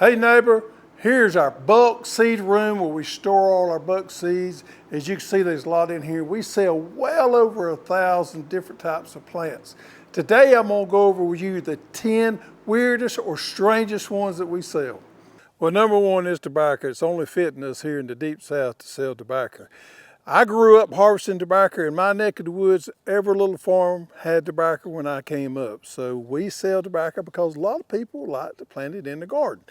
Hey neighbor, here's our bulk seed room where we store all our bulk seeds. As you can see, there's a lot in here. We sell well over 1,000 different types of plants. Today I'm gonna go over with you the 10 weirdest or strangest ones that we sell. Well, number one is tobacco. It's only fitting us here in the deep south to sell tobacco. I grew up harvesting tobacco in my neck of the woods. Every little farm had tobacco when I came up. So we sell tobacco because a lot of people like to plant it in the garden.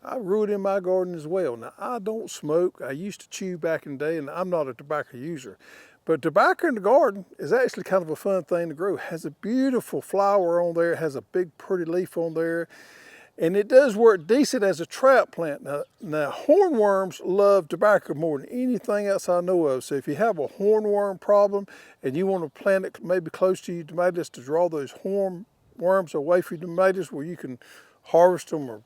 I grew it in my garden as well. Now, I don't smoke. I used to chew back in the day, and I'm not a tobacco user. But tobacco in the garden is actually kind of a fun thing to grow. It has a beautiful flower on there. It has a big pretty leaf on there. And it does work decent as a trap plant. Now hornworms love tobacco more than anything else I know of. So if you have a hornworm problem and you want to plant it maybe close to your tomatoes to draw those hornworms away from your tomatoes where you can harvest them or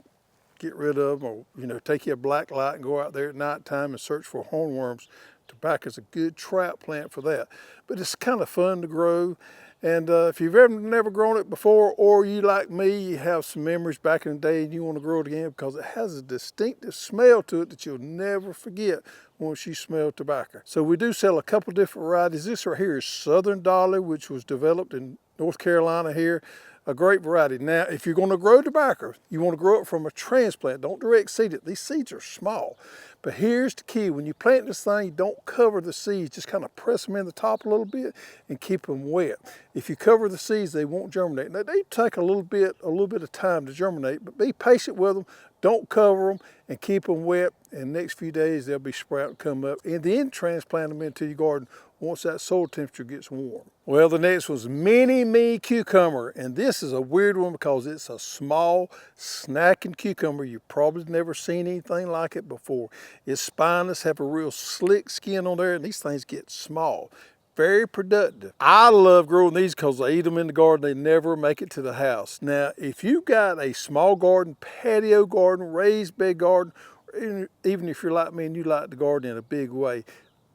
get rid of them, or take you a black light and go out there at nighttime and search for hornworms, tobacco is a good trap plant for that. But it's kind of fun to grow. And if you've never grown it before, or you like me, you have some memories back in the day and you want to grow it again because it has a distinctive smell to it that you'll never forget once you smell tobacco. So we do sell a couple different varieties. This right here is Southern Dolly, which was developed in North Carolina here. A great variety. Now, if you're going to grow tobacco, you want to grow it from a transplant. Don't direct seed it. These seeds are small. But here's the key. When you plant this thing, you don't cover the seeds. Just kind of press them in the top a little bit and keep them wet. If you cover the seeds, they won't germinate. Now, they take a little bit of time to germinate, but be patient with them. Don't cover them and keep them wet. In the next few days, they'll be sprouting and come up. And then transplant them into your garden once that soil temperature gets warm. Well, the next one's Mini Me Cucumber. And this is a weird one because it's a small snacking cucumber. You've probably never seen anything like it before. It's spineless, have a real slick skin on there, and these things get small. Very productive. I love growing these because I eat them in the garden. They never make it to the house. Now, if you've got a small garden, patio garden, raised bed garden, or even if you're like me and you like the garden in a big way,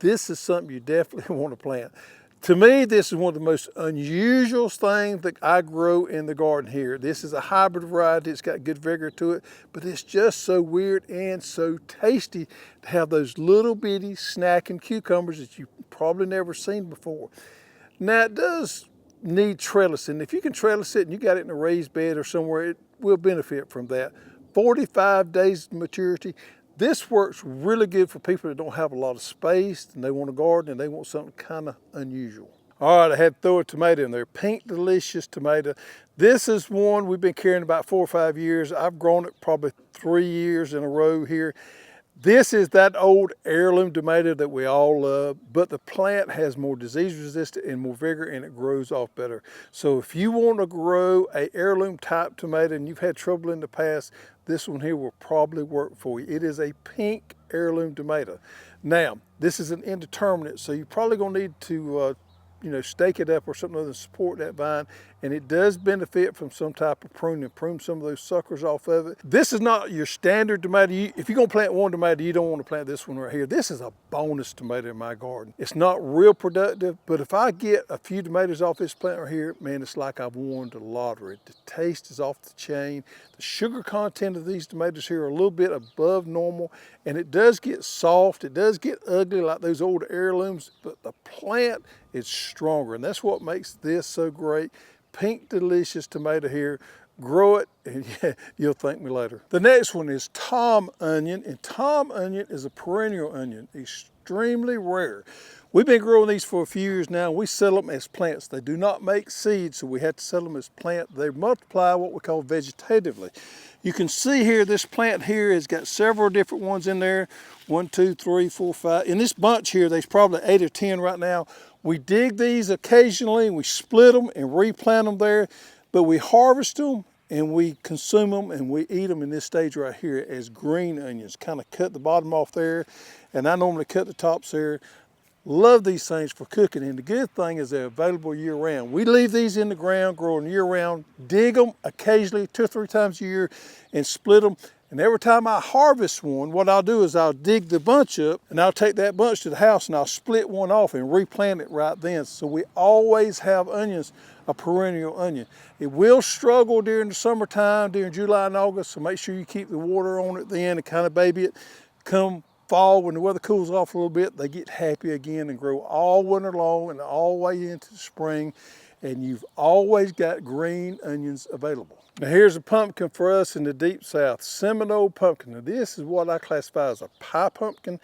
this is something you definitely want to plant. To me, this is one of the most unusual things that I grow in the garden here. This is a hybrid variety. It's got good vigor to it, but it's just so weird and so tasty to have those little bitty snacking cucumbers that you've probably never seen before. Now, it does need trellising. If you can trellis it and you got it in a raised bed or somewhere, it will benefit from that. 45 days maturity. This works really good for people that don't have a lot of space and they want a garden and they want something kind of unusual. All right, I had to throw a tomato in there. Pink Delicious tomato. This is one we've been carrying about 4 or 5 years. I've grown it probably 3 years in a row here. This is that old heirloom tomato that we all love, but the plant has more disease resistant and more vigor and it grows off better. So if you want to grow a heirloom type tomato and you've had trouble in the past, this one here will probably work for you. It is a pink heirloom tomato. Now, this is an indeterminate, so you're probably gonna need to stake it up or something other to support that vine. And it does benefit from some type of pruning. Prune some of those suckers off of it. This is not your standard tomato. If you're gonna plant one tomato, you don't want to plant this one right here. This is a bonus tomato in my garden. It's not real productive, but if I get a few tomatoes off this plant right here, man, it's like I've won the lottery. The taste is off the chain. The sugar content of these tomatoes here are a little bit above normal, and it does get soft. It does get ugly like those old heirlooms, but the plant is stronger, and that's what makes this so great. Pink Delicious tomato here. Grow it and you'll thank me later. The next one is Thom onion, and Thom onion is a perennial onion, extremely rare. We've been growing these for a few years now. We sell them as plants. They do not make seeds, so we have to sell them as plants. They multiply what we call vegetatively. You can see here, this plant here has got several different ones in there. 1, 2, 3, 4, 5. In this bunch here, there's probably 8 or 10 right now. We dig these occasionally, and we split them and replant them there, but we harvest them and we consume them and we eat them in this stage right here as green onions. Kind of cut the bottom off there, and I normally cut the tops there. Love these things for cooking, and the good thing is they're available year-round. We leave these in the ground growing year-round, dig them occasionally 2 or 3 times a year, and split them. And every time I harvest one, what I'll do is I'll dig the bunch up, and I'll take that bunch to the house, and I'll split one off and replant it right then. So we always have onions, a perennial onion. It will struggle during the summertime, during July and August, so make sure you keep the water on it then and kind of baby it. Come fall, when the weather cools off a little bit, they get happy again and grow all winter long and all the way into the spring, and you've always got green onions available. Now here's a pumpkin for us in the deep south, Seminole Pumpkin. Now this is what I classify as a pie pumpkin.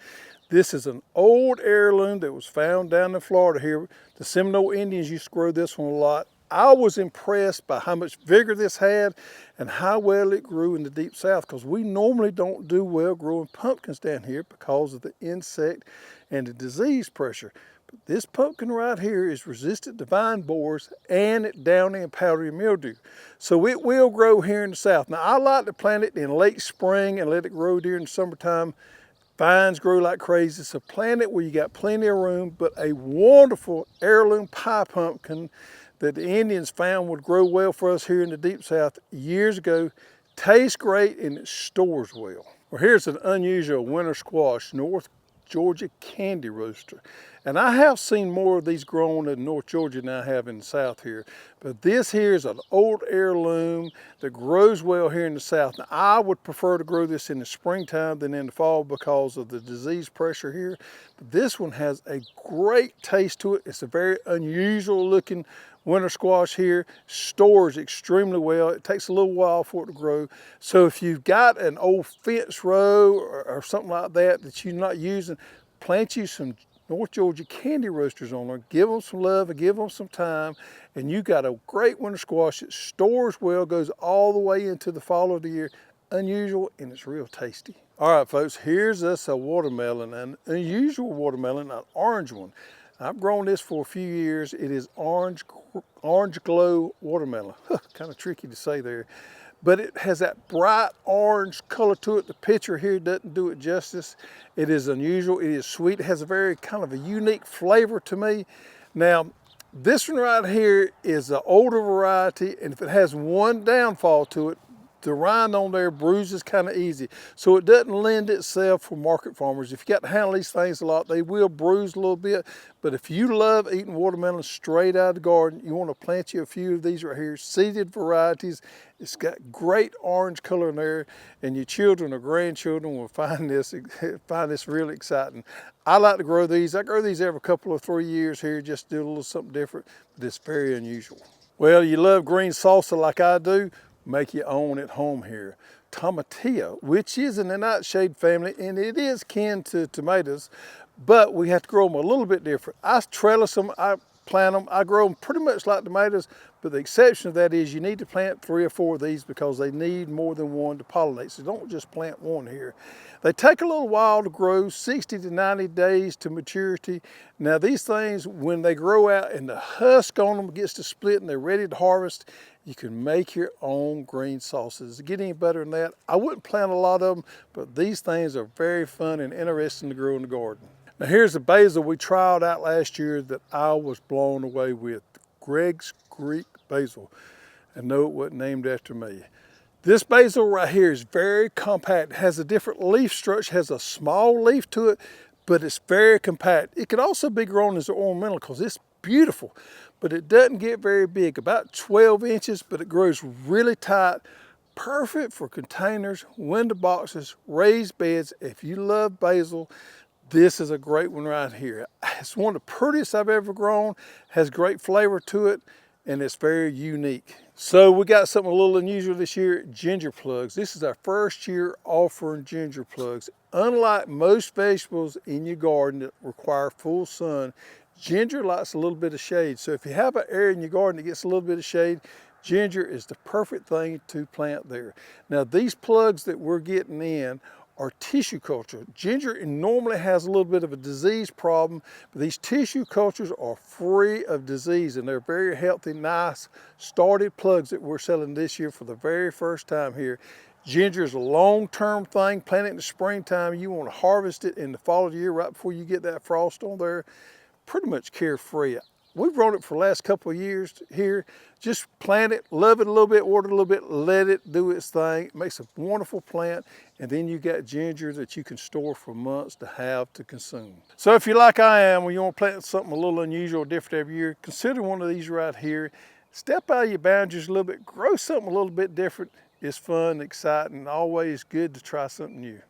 This is an old heirloom that was found down in Florida here. The Seminole Indians used to grow this one a lot. I was impressed by how much vigor this had and how well it grew in the deep south, because we normally don't do well growing pumpkins down here because of the insect and the disease pressure. But this pumpkin right here is resistant to vine borers and downy and powdery mildew. So it will grow here in the south. Now I like to plant it in late spring and let it grow during the summertime. Vines grow like crazy, so plant it where you got plenty of room, but a wonderful heirloom pie pumpkin that the Indians found would grow well for us here in the deep south years ago. Tastes great and it stores well. Well, here's an unusual winter squash, North Georgia candy roaster. And I have seen more of these grown in North Georgia than I have in the south here. But this here is an old heirloom that grows well here in the south. Now, I would prefer to grow this in the springtime than in the fall because of the disease pressure here. But this one has a great taste to it. It's a very unusual looking winter squash here. Stores extremely well. It takes a little while for it to grow. So if you've got an old fence row or something like that that you're not using, plant you some North Georgia candy roasters on there. Give them some love and give them some time, and you got a great winter squash that stores well, goes all the way into the fall of the year. Unusual, and it's real tasty. All right, folks, here's us a watermelon, an unusual watermelon, an orange one. I've grown this for a few years. It is Orangeglo Watermelon. Kind of tricky to say there. But it has that bright orange color to it. The picture here doesn't do it justice. It is unusual, it is sweet. It has a very kind of a unique flavor to me. Now, this one right here is an older variety, and if it has one downfall to it, the rind on there bruises kind of easy. So it doesn't lend itself for market farmers. If you got to handle these things a lot, they will bruise a little bit. But if you love eating watermelon straight out of the garden, you want to plant you a few of these right here, seeded varieties. It's got great orange color in there, and your children or grandchildren will find this really exciting. I like to grow these. I grow these every couple or 3 years here, just to do a little something different, but it's very unusual. Well, you love green salsa like I do, make your own at home here. Tomatillo, which is in the nightshade family, and it is kin to tomatoes, but we have to grow them a little bit different. I trellis them, I plant them, I grow them pretty much like tomatoes, but the exception of that is you need to plant 3 or 4 of these because they need more than one to pollinate, so don't just plant one here. They take a little while to grow, 60 to 90 days to maturity. Now these things, when they grow out and the husk on them gets to split and they're ready to harvest, you can make your own green sauces. To get any better than that, I wouldn't plant a lot of them, but these things are very fun and interesting to grow in the garden. Now here's a basil we tried out last year that I was blown away with. Greg's Greek basil. And no, it wasn't named after me. This basil right here is very compact. It has a different leaf structure, has a small leaf to it, but it's very compact. It could also be grown as an ornamental because it's beautiful, but it doesn't get very big, about 12 inches, but it grows really tight. Perfect for containers, window boxes, raised beds. If you love basil, this is a great one right here. It's one of the prettiest I've ever grown, has great flavor to it, and it's very unique. So we got something a little unusual this year, ginger plugs. This is our first year offering ginger plugs. Unlike most vegetables in your garden that require full sun, ginger likes a little bit of shade. So if you have an area in your garden that gets a little bit of shade, ginger is the perfect thing to plant there. Now these plugs that we're getting in are tissue culture. Ginger normally has a little bit of a disease problem, but these tissue cultures are free of disease and they're very healthy, nice, started plugs that we're selling this year for the very first time here. Ginger is a long-term thing. Plant it in the springtime. You want to harvest it in the fall of the year right before you get that frost on there. Pretty much carefree. We've grown it for the last couple of years here. Just plant it, love it a little bit, water it a little bit, let it do its thing. It makes a wonderful plant, and then you got ginger that you can store for months to have to consume. So if you're like I am, when you want to plant something a little unusual, different every year, consider one of these right here. Step out of your boundaries a little bit, grow something a little bit different. It's fun, exciting, always good to try something new.